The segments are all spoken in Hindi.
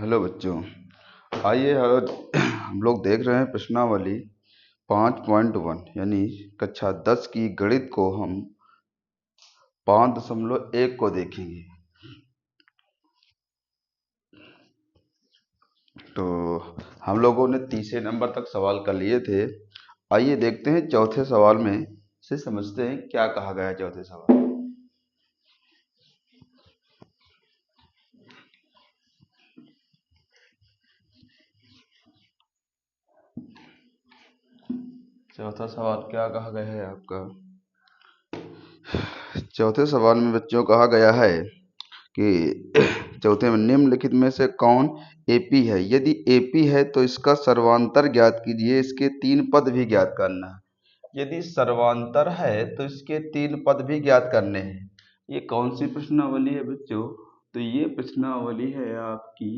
हेलो बच्चों, आइए हम लोग देख रहे हैं प्रश्नावली 5.1 यानी कक्षा 10 की गणित को हम 5.1 को देखेंगे। तो हम लोगों ने तीसरे नंबर तक सवाल कर लिए थे। आइए देखते हैं चौथे सवाल में से समझते हैं क्या कहा गया है। चौथे सवाल चौथा सवाल क्या कहा गया है आपका। चौथे सवाल में बच्चों कहा गया है कि चौथे में निम्नलिखित में से कौन एपी है। यदि एपी है तो इसका सर्वांतर ज्ञात कीजिए, इसके 3 पद भी ज्ञात करना है। यदि सर्वांतर है तो इसके 3 पद भी ज्ञात करने हैं। ये कौन सी प्रश्नावली है बच्चों? तो ये प्रश्नावली है आपकी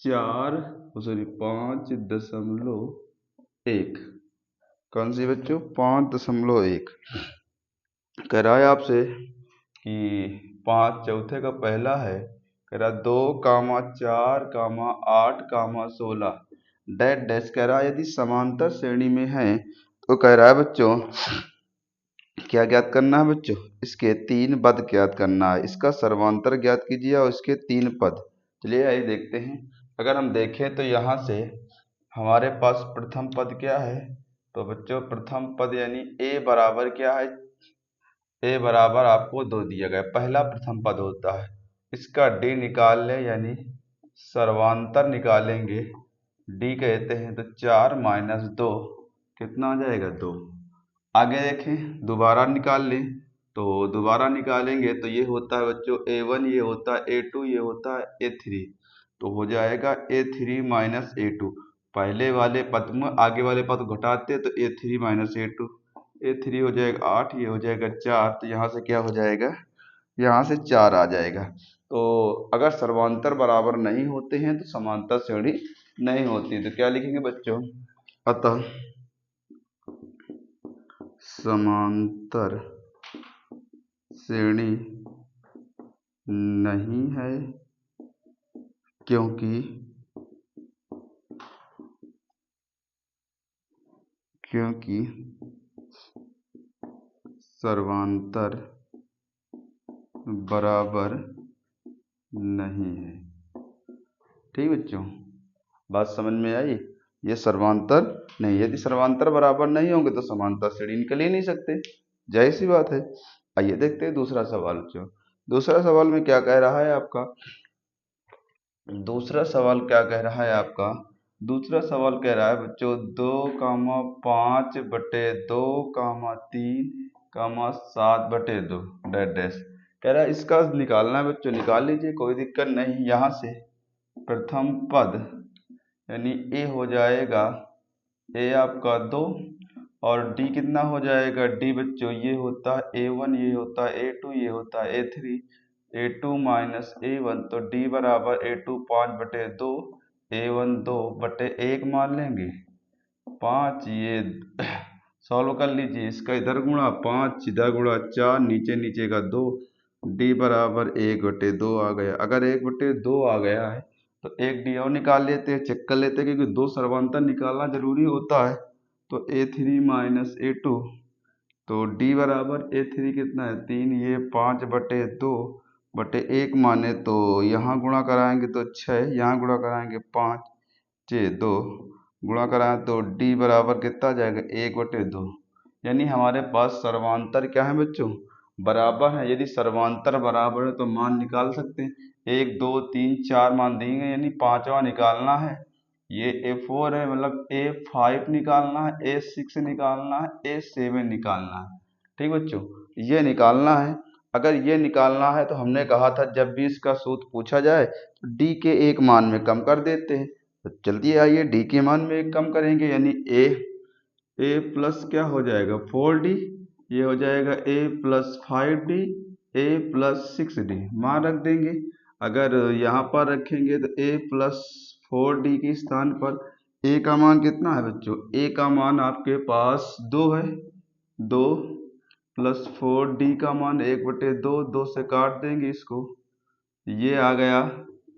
5.1। कौन सी बच्चों? 5.1 कह रहा है आपसे कि 5 चौथे का पहला है, कह रहा 2, 4, 8, 16 डैश डैश। कह रहा है यदि समांतर श्रेणी में है तो कह रहा है बच्चों क्या ज्ञात करना है बच्चों? इसके 3 पद ज्ञात करना है। इसका सर्वांतर ज्ञात कीजिए और इसके 3 पद। चलिए आइए देखते हैं। अगर हम देखें तो यहाँ से हमारे पास प्रथम पद क्या है? तो बच्चों प्रथम पद यानी ए बराबर क्या है? ए बराबर आपको 2 दिया गया, पहला प्रथम पद होता है। इसका डी निकाल लें यानी सर्वांतर निकालेंगे, डी कहते हैं तो 4 - 2 कितना आ जाएगा? 2। आगे देखें दोबारा निकाल लें, तो दोबारा निकालेंगे तो ये होता है बच्चों A1, ये होता है A2, ये होता है A3। तो हो जाएगा A3 - A2। पहले वाले पद में आगे वाले पद को घटाते तो A3 - A2, A3 हो जाएगा 8, ये हो जाएगा 4। तो यहाँ से क्या हो जाएगा? यहाँ से 4 आ जाएगा। तो अगर सर्वांतर बराबर नहीं होते हैं तो समांतर श्रेणी नहीं होती। तो क्या लिखेंगे बच्चों? अतः समांतर श्रेणी नहीं है क्योंकि सर्वांतर बराबर नहीं है। ठीक बच्चों, बात समझ में आई? ये सर्वांतर नहीं, यदि सर्वांतर बराबर नहीं होंगे तो समांतर श्रेणी निकल ही नहीं सकते, जाहिर सी बात है। आइए देखते हैं दूसरा सवाल बच्चों। दूसरा सवाल में क्या कह रहा है आपका? दूसरा सवाल क्या कह रहा है आपका? दूसरा सवाल कह रहा है बच्चों 2, 5 बटे 2, 3, 7/2 डैश डैश। कह रहा है इसका निकालना है बच्चों, निकाल लीजिए, कोई दिक्कत नहीं। यहाँ से प्रथम पद यानी ए हो जाएगा, ए आपका 2 और डी कितना हो जाएगा? डी बच्चों ये होता है A1, ये होता है A2, ये होता है A3, A2 - A1। तो डी बराबर A2 5/2, A1 2/1 मान लेंगे 5। ये सॉल्व कर लीजिए, इसका इधर गुणा 5, इधर गुणा 4, नीचे नीचे का 2, डी बराबर 1/2 आ गया। अगर 1/2 आ गया है तो एक डी और निकाल लेते हैं, चेक कर लेते हैं, क्योंकि 2 सर्वांतर निकालना जरूरी होता है। तो A3 - A2, तो डी बराबर A3 कितना है? 3, ये 5/2/1 माने तो यहाँ गुणा कराएंगे तो 6, यहाँ गुणा कराएंगे 5, 6 2 गुणा कराएं तो डी बराबर कितना आ जाएगा? 1/2। यानी हमारे पास सर्वांतर क्या है बच्चों? बराबर है। यदि सर्वांतर बराबर है तो मान निकाल सकते हैं। 1, 2, 3, 4 मान देंगे, यानी पांचवा निकालना है। ये A4 है, मतलब A5 निकालना है, A6 निकालना है, A7 निकालना है। ठीक बच्चों, ये निकालना है। अगर ये निकालना है तो हमने कहा था जब भी इसका सूत्र पूछा जाए तो डी के एक मान में कम कर देते हैं। तो जल्दी आइए डी के मान में एक कम करेंगे, यानी ए प्लस क्या हो जाएगा? 4D, ये हो जाएगा A + 5D, A + 6D मान रख देंगे। अगर यहाँ पर रखेंगे तो A + 4D के स्थान पर A का मान कितना है बच्चों? A का मान आपके पास 2 है, 2 + 4D का मान 1/2, 2 से काट देंगे इसको, ये आ गया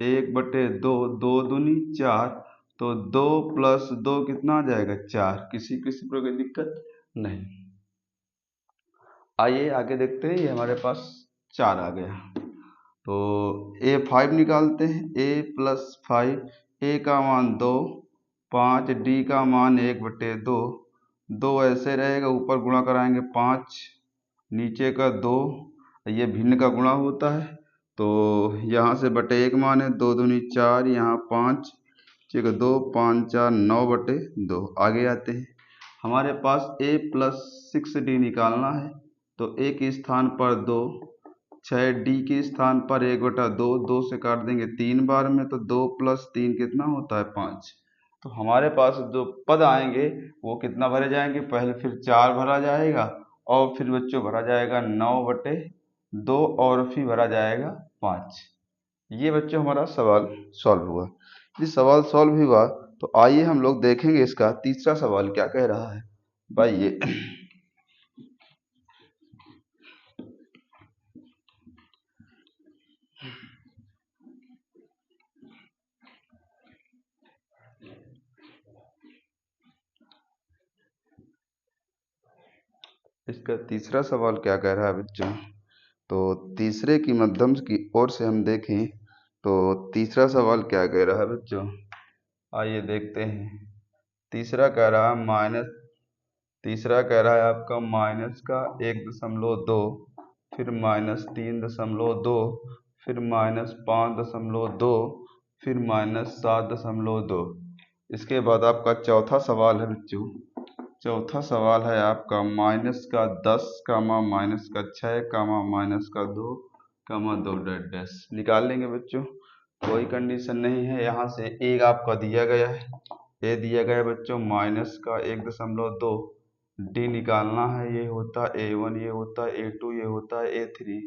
1/2, 2 दूनी 4, तो 2 + 2 कितना आ जाएगा 4। किसी प्रकार की दिक्कत नहीं। आइए आगे देखते हैं। ये हमारे पास 4 आ गया। तो A5 निकालते हैं। A + 5, A का मान 2, 5, D का मान 1/2, 2 ऐसे रहेगा, ऊपर गुणा कराएंगे 5, नीचे का 2, ये भिन्न का गुणा होता है, तो यहाँ से बटे 1 मान है, 2 दूनी 4, यहाँ 5, 2, 5, 4, 9/2। आगे आते हैं। हमारे पास A + 6D निकालना है, तो A के स्थान पर 2, 6, D के स्थान पर 1/2, 2 से काट देंगे 3 बार में, तो 2 + 3 कितना होता है 5। तो हमारे पास जो पद आएंगे वो कितना भरे जाएंगे, पहले फिर 4 भरा जाएगा, और फिर बच्चों भरा जाएगा 9/2, और फिर भरा जाएगा 5। ये बच्चों हमारा सवाल सॉल्व हुआ। ये सवाल सॉल्व हुआ, तो आइए हम लोग देखेंगे इसका तीसरा सवाल क्या कह रहा है। भाई ये इसका तीसरा सवाल क्या कह रहा है बच्चों। तो तीसरे की मध्यम की ओर से हम देखें तो तीसरा सवाल क्या कह रहा है बच्चों, आइए देखते हैं। तीसरा कह रहा है आपका माइनस का 1.2, फिर -3.2, फिर -5.2, फिर -7.2। इसके बाद आपका चौथा सवाल है बच्चों। चौथा सवाल है आपका माइनस का 10, माइनस का 6, माइनस का 2, 2 डैश निकाल लेंगे बच्चों। कोई कंडीशन नहीं है। यहाँ से एक आपका दिया गया है, ए दिया गया है बच्चों माइनस का 1.2, डी निकालना है। ये होता है A1, ये होता है A2, ये होता है A3,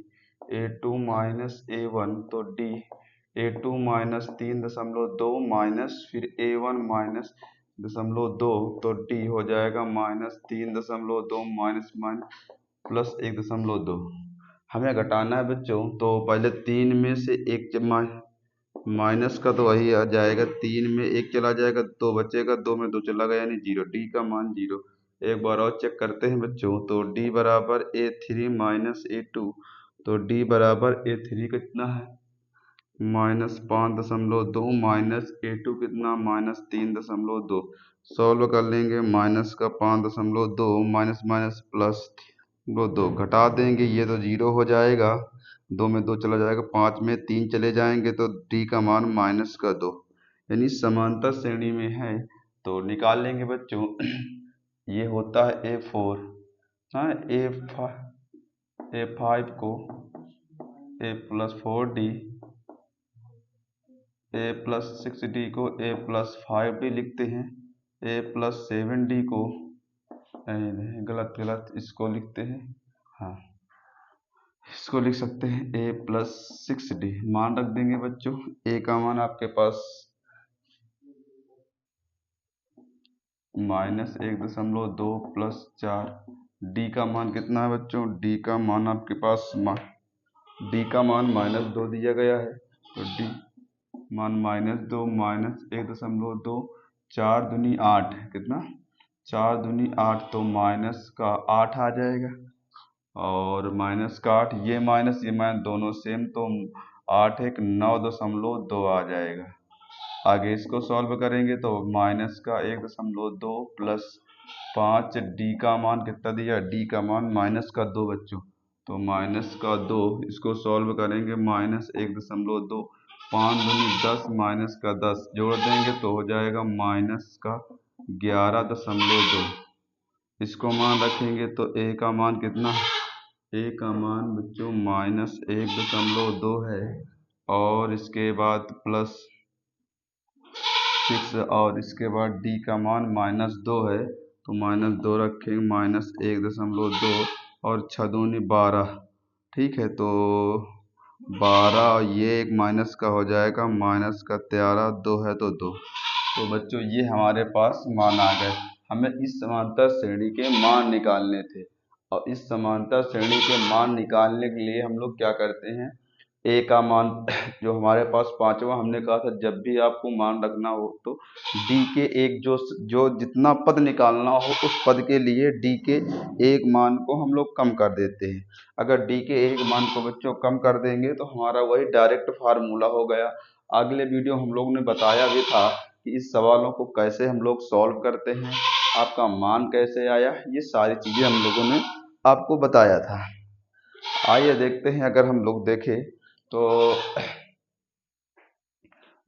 A2 माइनस A1, तो डी A2 माइनस 3.2 माइनस फिर A1 माइनस 0.2, तो डी हो जाएगा -3.2 माइनस प्लस 1.2। हमें घटाना है बच्चों, तो पहले 3 में से एक माइनस का तो वही आ जाएगा, 3 में 1 चला जाएगा, 2 बचेगा, 2 में 2 चला गया यानी 0। डी का मान 0। एक बार और चेक करते हैं बच्चों, तो डी बराबर A3 माइनस A2, तो डी बराबर A3 कितना है -5.2 माइनस A2 कितना -3.2। सॉल्व कर लेंगे। माइनस का 5.2 माइनस माइनस प्लस 2 घटा देंगे, ये तो 0 हो जाएगा, 2 में 2 चला जाएगा, 5 में 3 चले जाएंगे, तो डी का मान -2 यानी समांतर श्रेणी में है। तो निकाल लेंगे बच्चों। ये होता है A4, हाँ A5 को A+4D, A+6D को A+5D लिखते हैं, A+7D को नहीं, गलत इसको लिखते हैं, हाँ इसको लिख सकते हैं A+6D। मान रख देंगे बच्चों। A का मान आपके पास -1.2 + 4, D का मान कितना है बच्चों, D का मान आपके पास D का मान -2 दिया गया है, तो D मान -2 माइनस 1.2, 4 दूनी 8, कितना 4 दूनी 8, तो माइनस का 8 आ जाएगा, और माइनस का 8, ये माइनस दोनों सेम, तो 8 एक 9.2 आ जाएगा। आगे इसको सॉल्व करेंगे तो माइनस का 1.2 प्लस 5, डी का मान कितना दिया, डी का मान -2 बच्चों, तो -2 इसको सॉल्व करेंगे, -1.2, 5 दूनी 10, माइनस का 10 जोड़ देंगे तो हो जाएगा -11.2। इसको मान रखेंगे तो ए का मान कितना, ए का मान बच्चों -1.2 है, और इसके बाद +6, और इसके बाद डी का मान -2 है, तो -2 रखेंगे, -1.2, और 6 दूनी 12, ठीक है, तो 12, ये एक माइनस का हो जाएगा, -13, 2 है तो 2। तो बच्चों ये हमारे पास मान आ गए। हमें इस समांतर श्रेणी के मान निकालने थे, और इस समांतर श्रेणी के मान निकालने के लिए हम लोग क्या करते हैं, ए का मान जो हमारे पास पांचवा, हमने कहा था जब भी आपको मान रखना हो तो डी के एक जो जो जितना पद निकालना हो उस पद के लिए डी के एक मान को हम लोग कम कर देते हैं। अगर डी के एक मान को बच्चों कम कर देंगे तो हमारा वही डायरेक्ट फार्मूला हो गया। अगले वीडियो हम लोग ने बताया भी था कि इस सवालों को कैसे हम लोग सॉल्व करते हैं, आपका मान कैसे आया, ये सारी चीज़ें हम लोगों ने आपको बताया था। आइए देखते हैं, अगर हम लोग देखें तो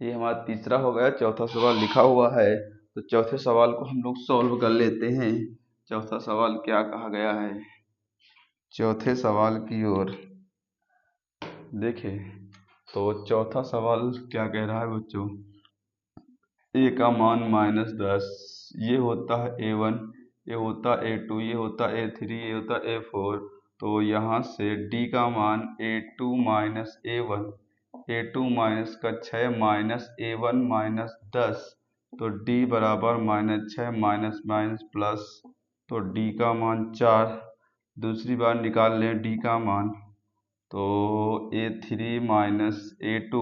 ये हमारा तीसरा हो गया। चौथा सवाल लिखा हुआ है, तो चौथे सवाल को हम लोग सॉल्व कर लेते हैं। चौथा सवाल क्या कहा गया है, चौथे सवाल की ओर देखें तो चौथा सवाल क्या कह रहा है बच्चों, ए का मान -10, ये होता है A1, ये होता A2, ये होता A3, ये होता A4। तो यहाँ से D का मान A2 minus A1, A2 minus का 6 माइनस A1 माइनस 10, तो D बराबर -6 माइनस माइनस प्लस, तो D का मान 4। दूसरी बार निकाल लें D का मान, तो A3 minus A2,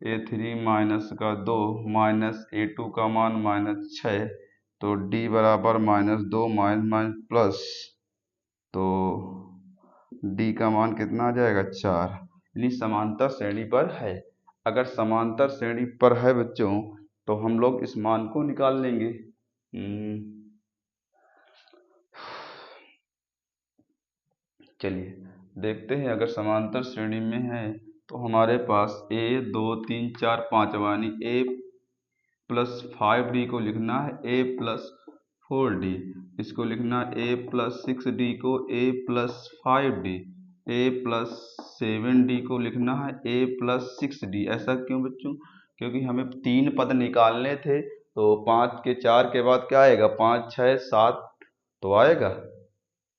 A3 minus का 2 माइनस A2 का मान -6, तो D बराबर -2 माइनस माइनस प्लस, तो D का मान कितना आ जाएगा 4, यानी समांतर श्रेणी पर है। अगर समांतर श्रेणी पर है बच्चों तो हम लोग इस मान को निकाल लेंगे। चलिए देखते हैं, अगर समांतर श्रेणी में है तो हमारे पास A 2 3 4 5 यानी A+5D को लिखना है A+4D, इसको लिखना है A+6D को A+5D, A+7D को लिखना है A+6D। ऐसा क्यों बच्चों, क्योंकि हमें 3 पद निकालने थे, तो 5 के 4 के बाद क्या आएगा, 5 6 7 तो आएगा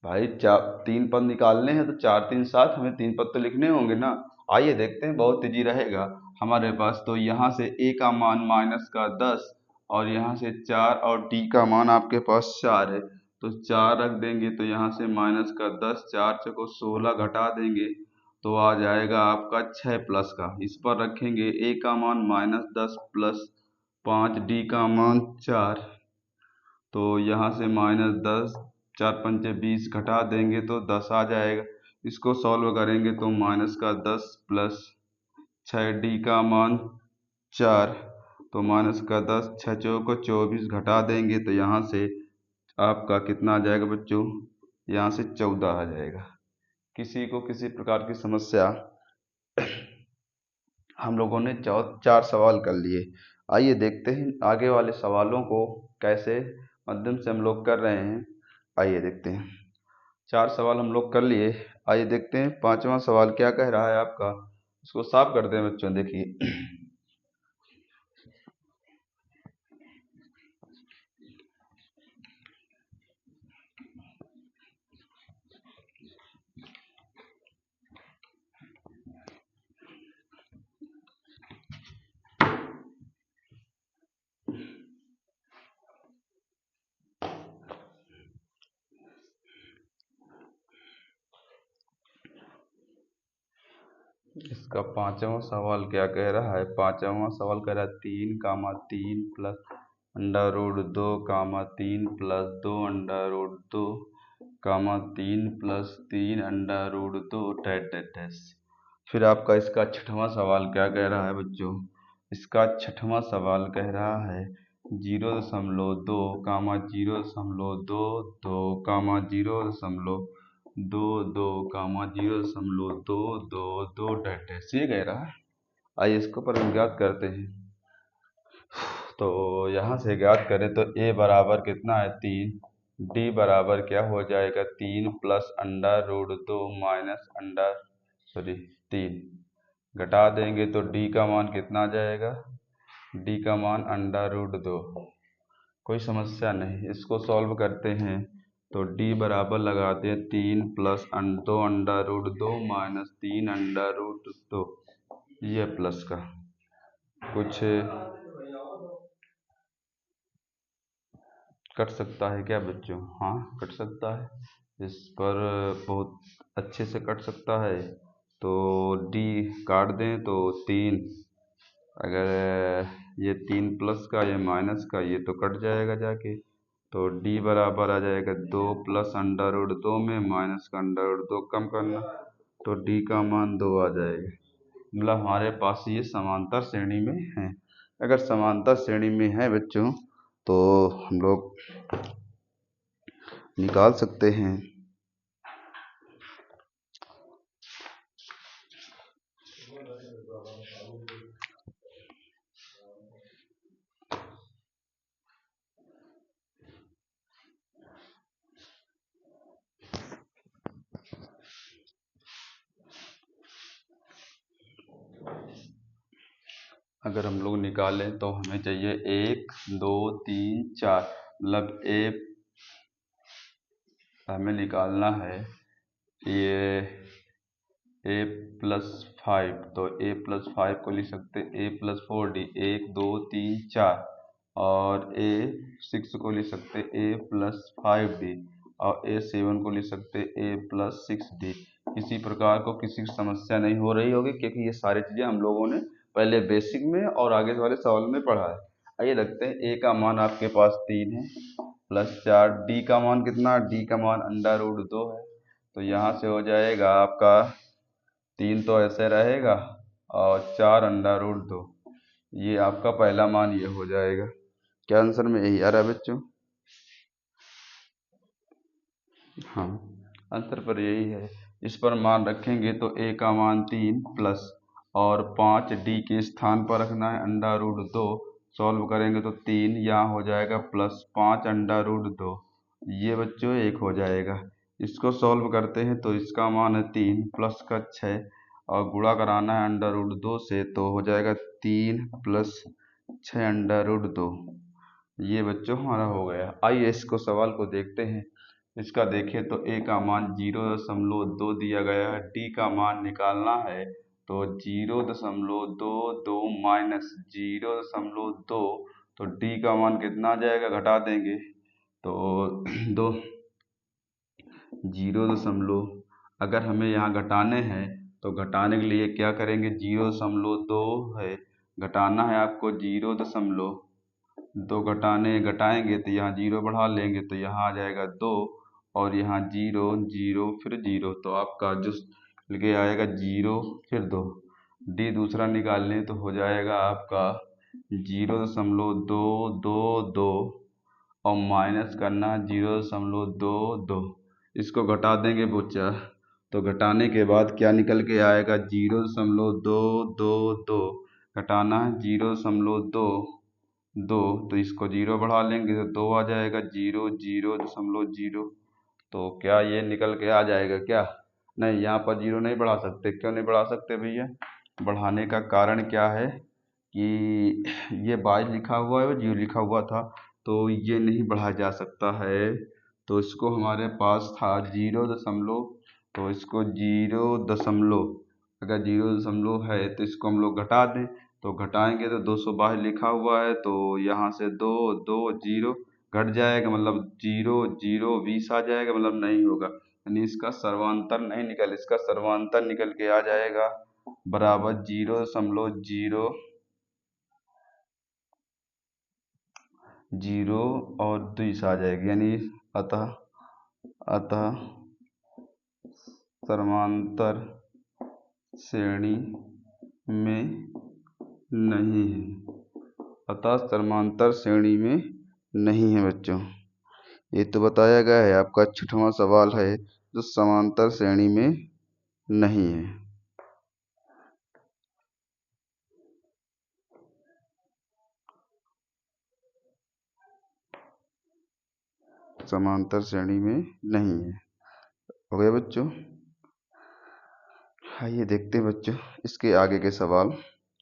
भाई। 3 पद निकालने हैं तो 4 3 7, हमें 3 पद तो लिखने होंगे ना। आइए देखते हैं, बहुत तेजी रहेगा हमारे पास। तो यहाँ से A का मान माइनस का 10 और यहाँ से 4 और D का मान आपके पास 4 है, तो 4 रख देंगे, तो यहाँ से माइनस का 10, 4 चौको 16 घटा देंगे तो आ जाएगा आपका 6 प्लस का। इस पर रखेंगे A का मान -10 प्लस 5, D का मान 4, तो यहाँ से -10, 4 पंचे 20 घटा देंगे तो 10 आ जाएगा। इसको सॉल्व करेंगे तो माइनस का 10 प्लस 6D का मान 4, तो माइनस का 10, 6 चौको 24 घटा देंगे तो यहाँ से आपका कितना आ जाएगा बच्चों, यहाँ से 14 आ जाएगा। किसी को किसी प्रकार की समस्या, हम लोगों ने 4 सवाल कर लिए। आइए देखते हैं आगे वाले सवालों को कैसे माध्यम से हम लोग कर रहे हैं। आइए देखते हैं, 4 सवाल हम लोग कर लिए। आइए देखते हैं 5वां सवाल क्या कह रहा है आपका, इसको साफ करते हैं बच्चों। देखिए इसका 5वां सवाल क्या कह रहा है। 5वां सवाल कह रहा है 3, 3 प्लस √2, 3 प्लस 2 √2, 3 प्लस 3 √2 डैश। फिर आपका इसका 6वां सवाल क्या कह रहा है बच्चों, इसका 6वां सवाल कह रहा है 0.2, 0.22, 0.22, 0.22 डैश, ये कह रहा है। आइए इसको पर हम ज्ञात करते हैं। तो यहाँ से ज्ञात करें तो A बराबर कितना है 3, D बराबर क्या हो जाएगा 3 प्लस √2 माइनस 3 घटा देंगे तो D का मान कितना आ जाएगा, D का मान √2। कोई समस्या नहीं, इसको सॉल्व करते हैं तो D बराबर लगाते हैं 3 प्लस 2 √2 माइनस 3 √2, ये प्लस का कुछ कट सकता है क्या बच्चों, हाँ कट सकता है, इस पर बहुत अच्छे से कट सकता है। तो डी काट दें तो 3, अगर ये 3 प्लस का ये माइनस का ये तो कट जाएगा जाके, तो डी बराबर आ जाएगा 2 प्लस अंडर रूट 2 में माइनस का अंडर रूट 2 कम करना, तो डी का मान 2 आ जाएगा। मतलब हमारे पास ये समांतर श्रेणी में है। अगर समांतर श्रेणी में है बच्चों तो हम लोग निकाल सकते हैं। अगर हम लोग निकालें तो हमें चाहिए 1 2 3 4, मतलब हमें निकालना है ये a+5, तो a+5 को लिख सकते a+4d, 1 2 3 4, और a6 को लिख सकते a+5d, और a7 को लिख सकते a+6d। किसी प्रकार को किसी समस्या नहीं हो रही होगी, क्योंकि ये सारी चीज़ें हम लोगों ने पहले बेसिक में और आगे वाले सवाल में पढ़ा है। आइए लगते हैं, a का मान आपके पास 3 है +4, d का मान कितना, d का मान अंडर रूट 2 है, तो यहाँ से हो जाएगा आपका 3 तो ऐसे रहेगा और 4 अंडर रूट 2, ये आपका पहला मान ये हो जाएगा। क्या आंसर में यही आ रहा है बच्चों? हाँ, आंसर पर यही है। इस पर मान रखेंगे तो a का मान 3 प्लस और 5 d के स्थान पर रखना है अंडर रूट 2, सॉल्व करेंगे तो 3 यहाँ हो जाएगा प्लस 5 अंडर रूट 2, ये बच्चों 1 हो जाएगा। इसको सॉल्व करते हैं तो इसका मान है 3 प्लस का 6 और गुणा कराना है अंडर रूट 2 से, तो हो जाएगा 3 प्लस 6 अंडर रूट 2, ये बच्चों हमारा हो गया। आइए इसको सवाल को देखते हैं। इसका देखें तो a का मान 0.2 दिया गया है, d का मान निकालना है तो 0.22 माइनस 0.2, तो d का मान कितना आ जाएगा, घटा देंगे तो 2 0. अगर हमें यहाँ घटाने हैं तो घटाने के लिए क्या करेंगे, 0.2 है, घटाना है आपको 0.2, घटाएंगे तो यहाँ 0 बढ़ा लेंगे तो यहाँ आ जाएगा 2, और यहाँ 0 0 फिर 0, तो आपका जो लिखे आएगा 0 फिर 2। डी दूसरा निकाल लें तो हो जाएगा आपका 0.222 और माइनस करना 0.22, इसको घटा देंगे बच्चा, तो घटाने के बाद क्या निकल के आएगा, 0.222, घटाना है 0.22, तो इसको 0 बढ़ा लेंगे तो 2 आ जाएगा, 0 0.0, तो क्या ये निकल के आ जाएगा क्या? नहीं, यहाँ पर 0 नहीं बढ़ा सकते। क्यों नहीं बढ़ा सकते भैया? बढ़ाने का कारण क्या है कि ये 22 लिखा हुआ है और 0 लिखा हुआ था, तो ये नहीं बढ़ाया जा सकता है, तो इसको हमारे पास था 0 तो इसको 0, अगर 0 है तो इसको हम लोग घटा दें, तो घटाएंगे तो 222 लिखा हुआ है, तो यहाँ से 2 2 0 घट जाएगा, मतलब 0 0 20 आ जाएगा, मतलब नहीं होगा, यानी इसका सर्वांतर नहीं निकल, इसका सर्वांतर निकल के आ जाएगा बराबर 0.0 और 20 आ जाएगी, यानी अतः समांतर श्रेणी में नहीं है, अतः समांतर श्रेणी में नहीं है बच्चों। ये तो बताया गया है, आपका 6वां सवाल है जो समांतर श्रेणी में नहीं है। समांतर श्रेणी में नहीं है। हो गया बच्चों? आइए देखते हैं बच्चों इसके आगे के सवाल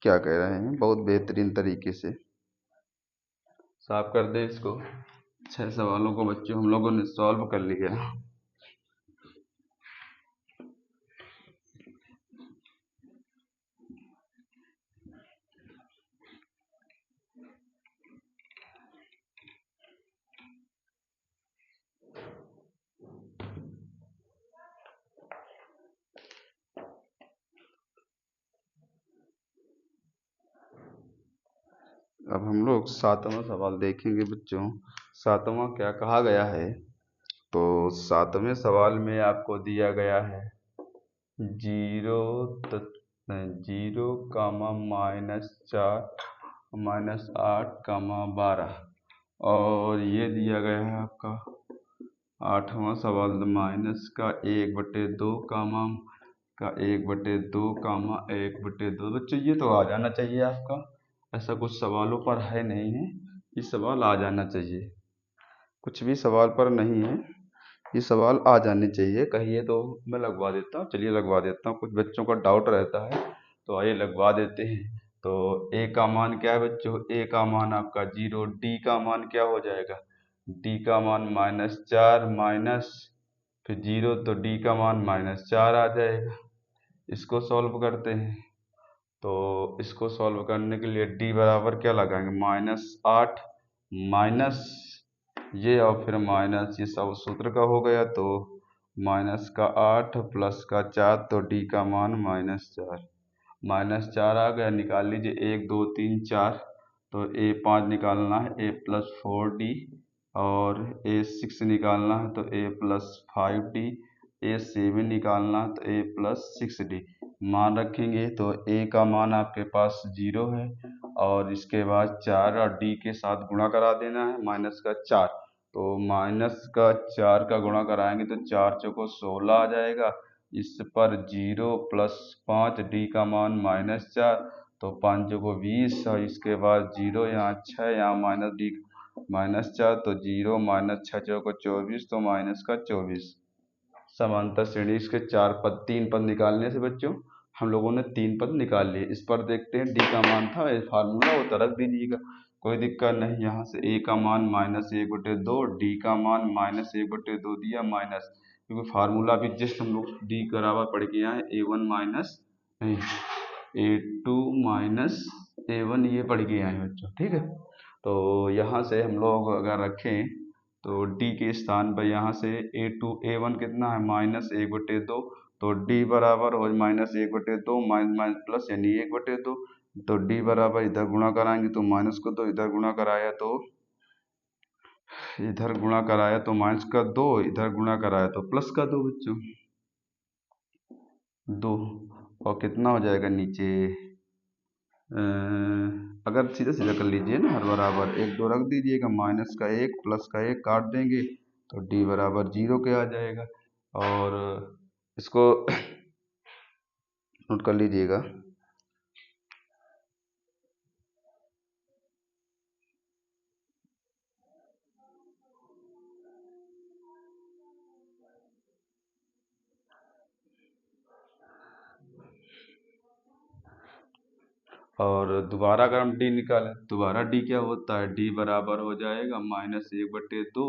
क्या कह रहे हैं, बहुत बेहतरीन तरीके से साफ कर दे इसको। 6 सवालों को बच्चों हम लोगों ने सॉल्व कर लिया। अब हम लोग सातवां सवाल देखेंगे बच्चों। सातवां क्या कहा गया है? तो सातवें सवाल में आपको दिया गया है जीरो जीरो कामा -4 -8 कामा 12, और ये दिया गया है आपका आठवां सवाल माइनस का 1/2 कामा का 1/2 कामा 1/2। बच्चों ये तो आ जाना चाहिए आपका, ऐसा कुछ सवालों पर है नहीं है, ये सवाल आ जाना चाहिए, कुछ भी सवाल पर नहीं है, ये सवाल आ जाने चाहिए। कहिए तो मैं लगवा देता हूँ, चलिए लगवा देता हूँ, कुछ बच्चों का डाउट रहता है तो आइए लगवा देते हैं। तो ए का मान क्या है बच्चों? ए का मान आपका 0, डी का मान क्या हो जाएगा? डी का मान -4 माइनस फिर 0, तो डी का मान -4 आ जाएगा। इसको सॉल्व करते हैं, तो इसको सॉल्व करने के लिए डी बराबर क्या लगाएंगे? -8 माइनस ये और फिर माइनस ये सब सूत्र का हो गया, तो -8 प्लस का 4, तो डी का मान -4। -4 आ गया, निकाल लीजिए 1 2 3 4, तो A5 निकालना है, A+4D, और A6 निकालना है तो A+5D, A7 निकालना है तो A+6D। मान रखेंगे तो A का मान आपके पास 0 है, और इसके बाद 4 और D के साथ गुणा करा देना है, -4, तो -4 का गुणा कराएंगे तो 4 चौको 16 आ जाएगा। इस पर 0 + 5, डी का मान -4, तो 5 चौको 20, और इसके बाद 0 यहाँ 6, यहाँ माइनस डी -4, तो 0 -6 चौको 24, तो -24। समांतर श्रेणी इसके 3 पद निकालने से बच्चों हम लोगों ने 3 पद निकाल लिए। इस पर देखते हैं डी का मान था, फार्मूला वो तो रख दीजिएगा, कोई दिक्कत नहीं। यहाँ से ए का मान -1/2, डी का मान -1/2 दिया, माइनस, क्योंकि फार्मूला भी जस्ट हम लोग डी बराबर पढ़ के आए A1 माइनस नहीं A2 माइनस A1, ये पढ़ के आए बच्चों, ठीक है। तो यहाँ से हम लोग अगर रखें तो डी के स्थान पर यहाँ से A1 कितना है? -1/2, तो डी बराबर हो -1/2 माइनस प्लस यानी 1/2, तो डी बराबर इधर गुणा कराएंगे तो माइनस को 2, इधर गुणा कराया तो माइनस का 2, इधर गुणा कराया तो प्लस का 2 बच्चों, 2, और कितना हो जाएगा नीचे? अगर सीधा सीधा कर लीजिए ना, हर बराबर 1 2 रख दीजिएगा, माइनस का 1 प्लस का 1 काट देंगे तो डी बराबर 0 के आ जाएगा। और इसको नोट कर लीजिएगा। और दोबारा अगर हम डी निकालें, दोबारा डी क्या होता है? डी बराबर हो जाएगा -1/2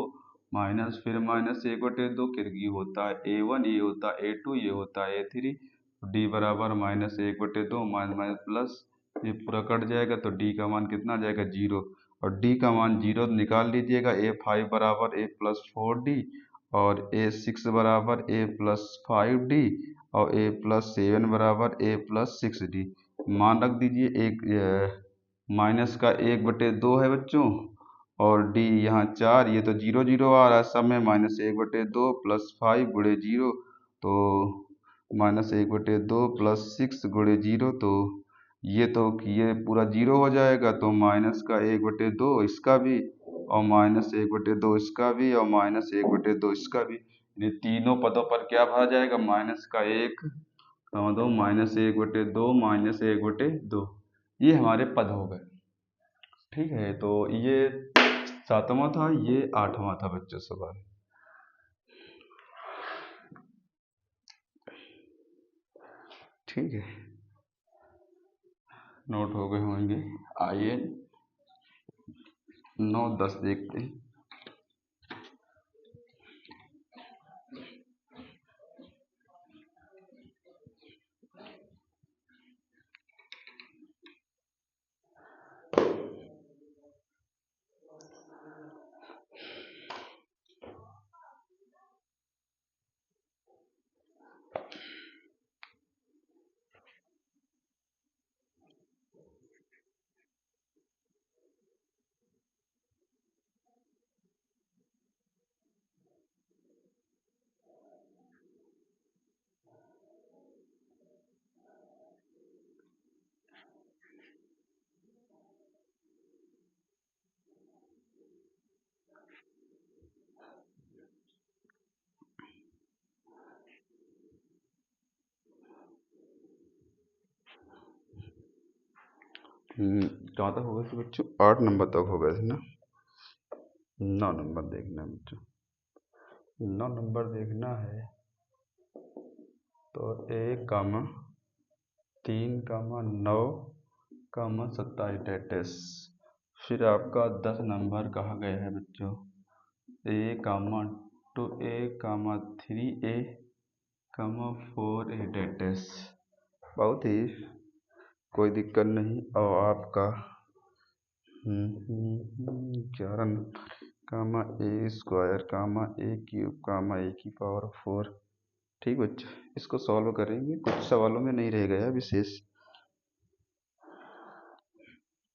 माइनस फिर -1/2, क्योंकि होता है A1, ये होता है A2, ये होता है A3, डी बराबर -1/2 माइनस प्लस, ये पूरा कट जाएगा तो डी का मान कितना आ जाएगा? 0, और डी का मान 0 निकाल लीजिएगा। A5 बराबर A+4D, और A6 बराबर A+5D, और A+7 बराबर A+6D। मान रख दीजिए, एक माइनस का 1/2 है बच्चों, और डी यहाँ 4, ये तो 0 0 आ रहा है सब में, -1/2 + 5 × 0, तो -1/2 + 6 × 0, तो ये पूरा 0 हो जाएगा, तो -1/2 इसका भी, और -1/2 इसका भी, और -1/2 इसका भी, ये तीनों पदों पर क्या भरा जाएगा? -1 दो -1/2 -1/2, ये हमारे पद हो गए, ठीक है। तो ये 7वां था, ये 8वां था बच्चों सवाल, ठीक है, नोट हो गए होंगे। आइए 9 10 देखते हैं। कहाँ तक हो गए थे बच्चों? 8 नंबर तक हो गए थे ना। 9 नंबर देखना है बच्चों, 9 नंबर देखना है। तो 1,3,9, 27 फिर आपका 10 नंबर कहा गया है बच्चों, A,2A, 3A, 4A बहुत ही कोई दिक्कत नहीं। और आपका 11 A² A³ A की पावर 4। ठीक बच्चों, इसको सॉल्व करेंगे, कुछ सवालों में नहीं रह गया विशेष।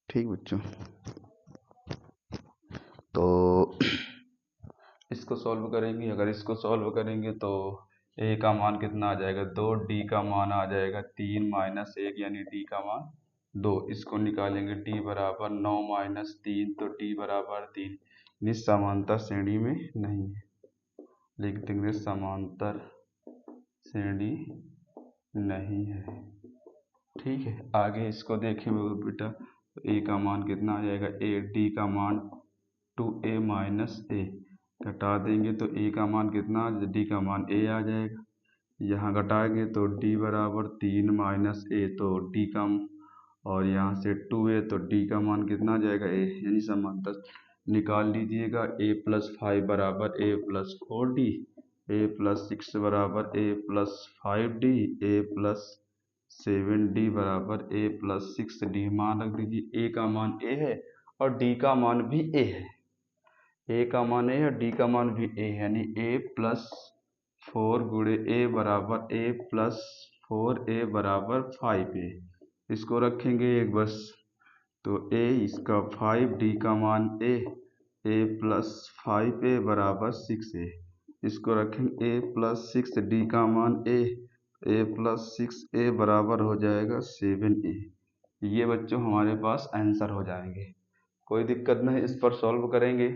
ठीक बच्चों, तो इसको सॉल्व करेंगे। अगर इसको सॉल्व करेंगे तो a का मान कितना आ जाएगा 2, d का मान आ जाएगा 3 - 1 यानी d का मान 2। इसको निकालेंगे d बराबर 9 - 3 तो d बराबर 3। समांतर श्रेणी में नहीं है, लिख देंगे समांतर श्रेणी नहीं है। ठीक है, आगे इसको देखें बेटा, a का मान कितना आ जाएगा a, d का मान 2a - a घटा देंगे तो a का मान कितना, d का मान a आ जाएगा। यहाँ घटाएंगे तो d बराबर 3 - a तो d का, और यहाँ से 2a तो d का मान कितना आ जाएगा a, यानी समांतर निकाल लीजिएगा। a+5 बराबर a+4d, a+6 बराबर a+5d, a+7d बराबर a+6d। मान रख दीजिए, a का मान a है और d का मान भी a है। a का मान a है और d का मान भी a है, यानी a+4 गुणे a बराबर a+4a बराबर 5a। इसको रखेंगे एक बस, तो a इसका 5, d का मान a+5a बराबर 6a। इसको रखेंगे a+6, d का मान a+6a बराबर हो जाएगा 7a। ये बच्चों हमारे पास आंसर हो जाएंगे, कोई दिक्कत नहीं। इस पर सॉल्व करेंगे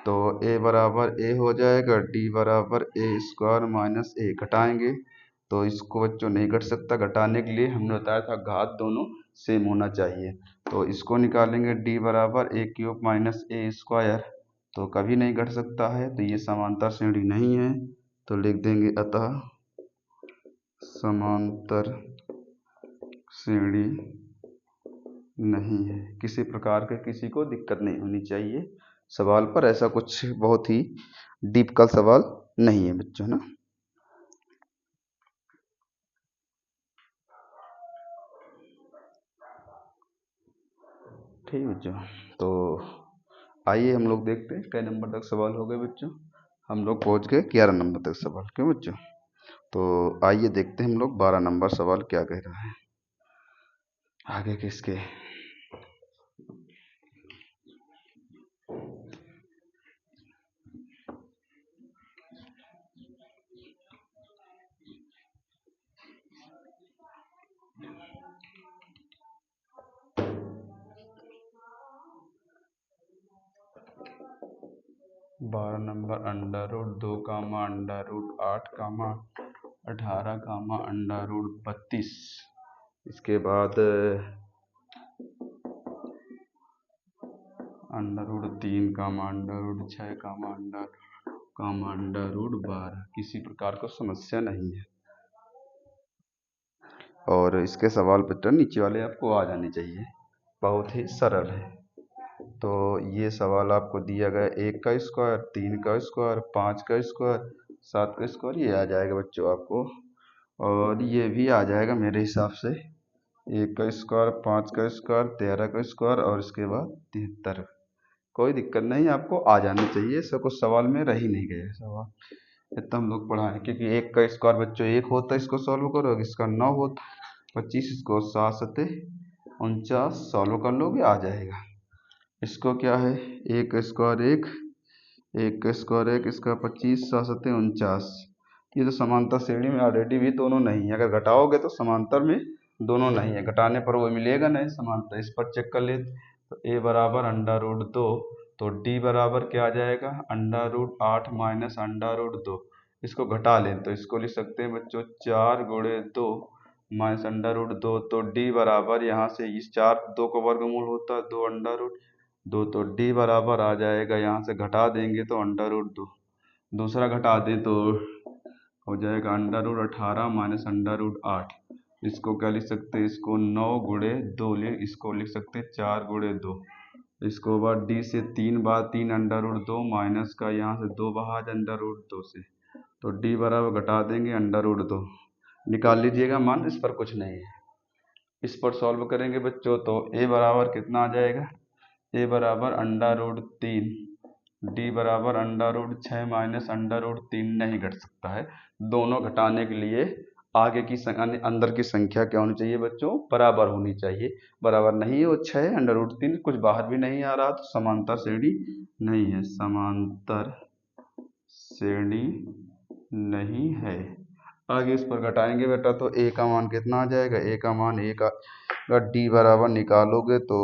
तो a बराबर a हो जाएगा, d बराबर a² - a घटाएंगे तो इसको बच्चों नहीं घट सकता। घटाने के लिए हमने बताया था घात दोनों सेम होना चाहिए। तो इसको निकालेंगे d बराबर a³ - a², तो कभी नहीं घट सकता है, तो ये समांतर श्रेणी नहीं है। तो लिख देंगे अतः समांतर श्रेणी नहीं है। किसी प्रकार के किसी को दिक्कत नहीं होनी चाहिए सवाल पर, ऐसा कुछ बहुत ही डीप का सवाल नहीं है बच्चों ना। ठीक बच्चों, तो आइए हम लोग देखते हैं कई नंबर तक सवाल हो गए बच्चों। हम लोग पहुंच गए 11 नंबर तक सवाल, क्यों बच्चों? तो आइए देखते हैं हम लोग 12 नंबर सवाल क्या कह रहा है आगे किसके। 12 नंबर √2, √8, 18, √32। इसके बाद √3, √6, √12। किसी प्रकार को समस्या नहीं है और इसके सवाल पैटर्न नीचे वाले आपको आ जाने चाहिए, बहुत ही सरल है। तो ये सवाल आपको दिया गया 1 का स्क्वायर, 3 का स्क्वायर, 5 का स्क्वायर, 7 का स्क्वायर, ये आ जाएगा बच्चों आपको। और ये भी आ जाएगा मेरे हिसाब से 1 का स्क्वायर, 5 का स्क्वायर, 13 का स्क्वायर और इसके बाद 73। कोई दिक्कत नहीं, आपको आ जाने चाहिए, सब कुछ सवाल में रह ही नहीं गया सवाल। इतना हम लोग पढ़ा है, क्योंकि 1 का स्क्वायर बच्चों 1 होता है, इसको सॉल्व करो, इसका 9 होता 25, इसको 7 सते 49 सॉल्व कर लोगे आ जाएगा। इसको क्या है 1 का स्क्वायर 1, 1 का स्क्वायर 1, इसका 25, 7 सते 49। ये तो समांतर श्रेणी में ऑलरेडी भी दोनों नहीं है, अगर घटाओगे तो समांतर में दोनों नहीं है, घटाने पर वो मिलेगा नहीं समांतर। इस पर चेक कर लेते, तो a बराबर √2, तो d बराबर क्या आ जाएगा √8 - √2। इसको घटा लें तो इसको लिख सकते हैं बच्चों 4 गुणे 2 माइनस अंडर रूट 2, तो डी बराबर यहाँ से इस 4 2 का वर्गमूल होता है 2 अंडर रूट 2, तो डी बराबर आ जाएगा, यहाँ से घटा देंगे तो अंडर रूट 2, दूसरा घटा दें तो हो जाएगा under root 18 minus under root 8। इसको क्या लिख सकते हैं, इसको 9 गुणे 2 इसको लिख सकते हैं 4 गुणे 2। इसको बाद डी से 3 बार 3 अंडर रूट 2 माइनस का यहाँ से 2 बाहर अंडर रूट 2 से, तो डी बराबर घटा देंगे अंडर रूट 2, निकाल लीजिएगा मान, इस पर कुछ नहीं है। इस पर सॉल्व करेंगे बच्चों तो ए बराबर कितना आ जाएगा, ए बराबर अंडर रूट 3, डी बराबर under root 6 minus under root 3 नहीं घट सकता है। दोनों घटाने के लिए आगे की अंदर की संख्या क्या होनी चाहिए बच्चों, बराबर होनी चाहिए। बराबर नहीं है वो 6 अंडर रूट 3, कुछ बाहर भी नहीं आ रहा, तो समांतर श्रेणी नहीं है, समांतर श्रेणी नहीं है। आगे इस पर घटाएंगे बेटा तो ए का मान कितना आ जाएगा, ए का मान ए का डी बराबर निकालोगे तो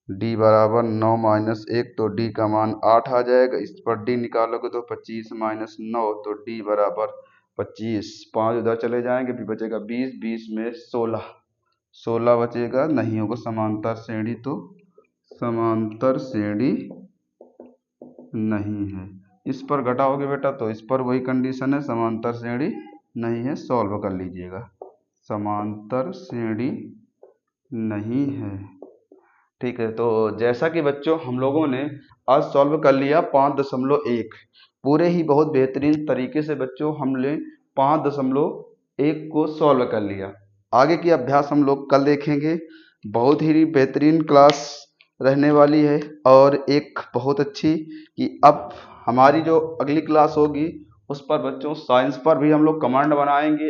डी बराबर 9 माइनस 1, तो डी का मान 8 आ जाएगा। इस पर डी निकालोगे तो 25 माइनस 9, तो डी बराबर 25, 5 उधर चले जाएंगे, फिर बचेगा 20, 20 में 16, 16 बचेगा, नहीं होगा समांतर श्रेणी, तो समांतर श्रेणी नहीं है। इस पर घटाओगे बेटा तो इस पर वही कंडीशन है, समांतर श्रेणी नहीं है, सॉल्व कर लीजिएगा, समांतर श्रेणी नहीं है। ठीक है, तो जैसा कि बच्चों हम लोगों ने आज सॉल्व कर लिया 5.1, पूरे ही बहुत बेहतरीन तरीके से बच्चों हमने 5.1 को सॉल्व कर लिया। आगे की अभ्यास हम लोग कल देखेंगे, बहुत ही बेहतरीन क्लास रहने वाली है, और एक बहुत अच्छी कि अब हमारी जो अगली क्लास होगी उस पर बच्चों साइंस पर भी हम लोग कमांड बनाएंगे।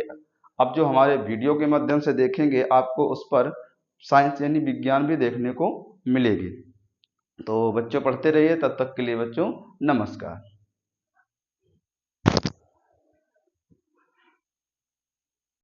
अब जो हमारे वीडियो के माध्यम से देखेंगे आपको उस पर साइंस यानी विज्ञान भी देखने को मिलेगी। तो बच्चों पढ़ते रहिए, तब तक के लिए बच्चों नमस्कार।